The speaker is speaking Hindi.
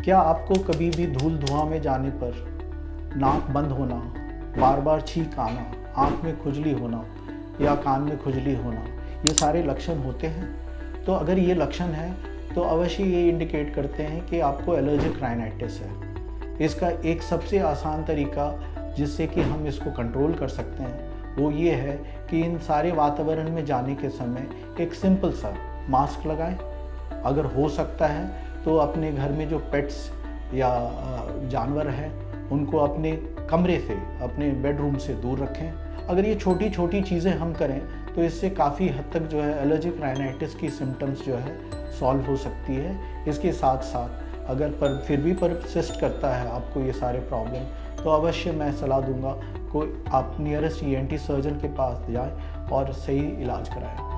क्या आपको कभी भी धूल धुआं में जाने पर नाक बंद होना, बार बार छींक आना, आँख में खुजली होना या कान में खुजली होना, ये सारे लक्षण होते हैं? तो अगर ये लक्षण हैं तो अवश्य ये इंडिकेट करते हैं कि आपको एलर्जिक राइनाइटिस है। इसका एक सबसे आसान तरीका जिससे कि हम इसको कंट्रोल कर सकते हैं वो ये है कि इन सारे वातावरण में जाने के समय एक सिंपल सा मास्क लगाएं। अगर हो सकता है तो अपने घर में जो पेट्स या जानवर हैं उनको अपने कमरे से, अपने बेडरूम से दूर रखें। अगर ये छोटी छोटी चीज़ें हम करें तो इससे काफ़ी हद तक जो है एलर्जिक राइनाइटिस की सिम्टम्स जो है सॉल्व हो सकती है। इसके साथ साथ अगर फिर भी परसिस्ट करता है आपको ये सारे प्रॉब्लम, तो अवश्य मैं सलाह दूंगा कोई आप नियरेस्ट ENT सर्जन के पास जाएं और सही इलाज कराएं।